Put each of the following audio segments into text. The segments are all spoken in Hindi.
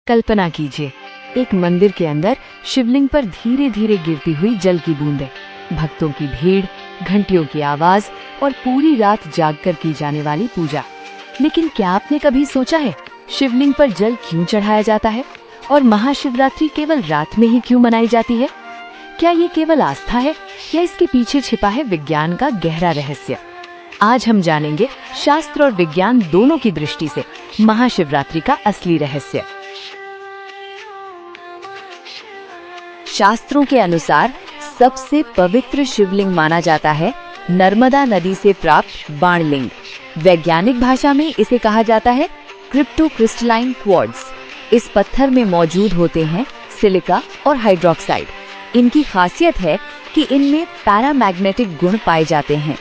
कल्पना कीजिए, एक मंदिर के अंदर शिवलिंग पर धीरे धीरे गिरती हुई जल की बूंदें, भक्तों की भीड़, घंटियों की आवाज और पूरी रात जागकर की जाने वाली पूजा। लेकिन क्या आपने कभी सोचा है, शिवलिंग पर जल क्यों चढ़ाया जाता है और महाशिवरात्रि केवल रात में ही क्यों मनाई जाती है? क्या ये केवल आस्था है या इसके पीछे छिपा है विज्ञान का गहरा रहस्य? आज हम जानेंगे शास्त्र और विज्ञान दोनों की दृष्टि से महाशिवरात्रि का असली रहस्य। शास्त्रों के अनुसार सबसे पवित्र शिवलिंग माना जाता है नर्मदा नदी से प्राप्त बाणलिंग। वैज्ञानिक भाषा में इसे कहा जाता है क्रिप्टोक्रिस्टलाइन क्वार्ट्ज। इस पत्थर में मौजूद होते हैं सिलिका और हाइड्रोक्साइड। इनकी खासियत है कि इनमें पैरामैग्नेटिक गुण पाए जाते हैं।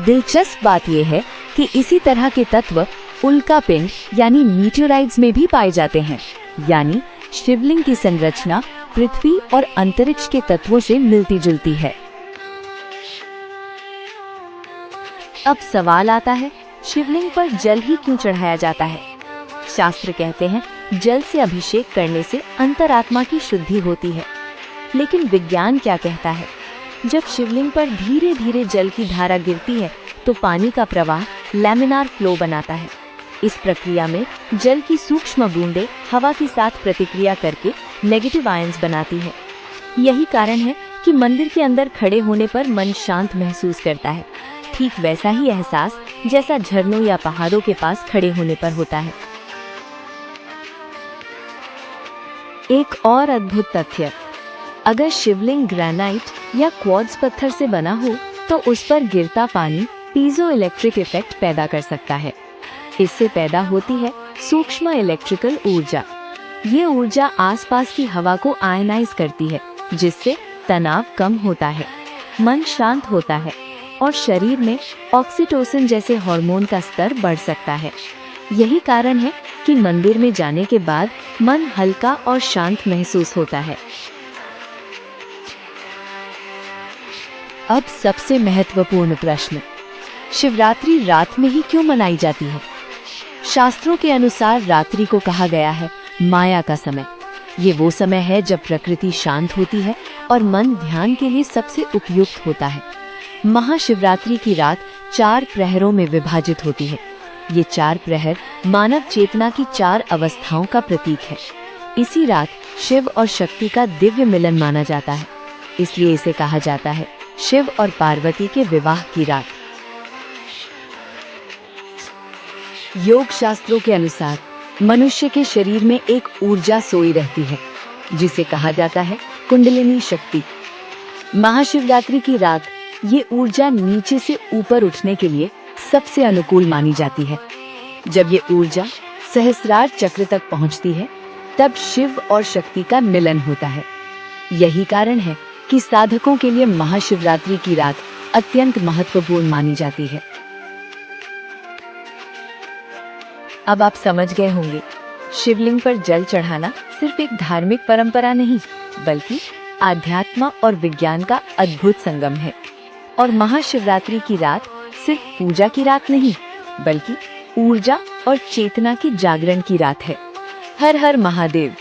दिलचस्प बात यह है कि इसी तरह के तत्व उल्का पिंड यानी मीटियोराइट्स में भी पाए जाते हैं। यानी शिवलिंग की संरचना पृथ्वी और अंतरिक्ष के तत्वों से मिलती जुलती है। अब सवाल आता है, शिवलिंग पर जल ही क्यों चढ़ाया जाता है? शास्त्र कहते हैं जल से अभिषेक करने से अंतरात्मा की शुद्धि होती है। लेकिन विज्ञान क्या कहता है? जब शिवलिंग पर धीरे धीरे जल की धारा गिरती है तो पानी का प्रवाह लैमिनार फ्लो बनाता है। इस प्रक्रिया में जल की सूक्ष्म बूंदें हवा के साथ प्रतिक्रिया करके नेगेटिव आयंस बनाती है। यही कारण है कि मंदिर के अंदर खड़े होने पर मन शांत महसूस करता है। ठीक वैसा ही एहसास जैसा झरनों या पहाड़ों के पास खड़े होने पर होता है। एक और अद्भुत तथ्य, अगर शिवलिंग ग्रेनाइट या क्वार्ट्ज पत्थर से बना हो तो उस पर गिरता पानी पीजो इलेक्ट्रिक इफेक्ट पैदा कर सकता है। इससे पैदा होती है सूक्ष्म इलेक्ट्रिकल ऊर्जा। ये ऊर्जा आसपास की हवा को आयनाइज करती है, जिससे तनाव कम होता है, मन शांत होता है और शरीर में ऑक्सीटोसिन जैसे हार्मोन का स्तर बढ़ सकता है। यही कारण है कि मंदिर में जाने के बाद मन हल्का और शांत महसूस होता है। अब सबसे महत्वपूर्ण प्रश्न, शिवरात्रि रात में ही क्यों मनाई जाती है? शास्त्रों के अनुसार रात्रि को कहा गया है माया का समय। ये वो समय है जब प्रकृति शांत होती है और मन ध्यान के लिए सबसे उपयुक्त होता है। महाशिवरात्रि की रात 4 प्रहरों में विभाजित होती है। ये 4 प्रहर मानव चेतना की 4 अवस्थाओं का प्रतीक है। इसी रात शिव और शक्ति का दिव्य मिलन माना जाता है, इसलिए इसे कहा जाता है शिव और पार्वती के विवाह की रात। योग शास्त्रों के अनुसार मनुष्य के शरीर में एक ऊर्जा सोई रहती है, जिसे कहा जाता है कुंडलिनी शक्ति। महाशिवरात्रि की रात ये ऊर्जा नीचे से ऊपर उठने के लिए सबसे अनुकूल मानी जाती है। जब ये ऊर्जा सहस्रार चक्र तक पहुंचती है, तब शिव और शक्ति का मिलन होता है। यही कारण है कि साधकों के लिए महाशिवरात्रि की रात अत्यंत महत्वपूर्ण मानी जाती है। अब आप समझ गए होंगे, शिवलिंग पर जल चढ़ाना सिर्फ एक धार्मिक परंपरा नहीं, बल्कि आध्यात्म और विज्ञान का अद्भुत संगम है। और महाशिवरात्रि की रात सिर्फ पूजा की रात नहीं, बल्कि ऊर्जा और चेतना की जागरण की रात है। हर हर महादेव।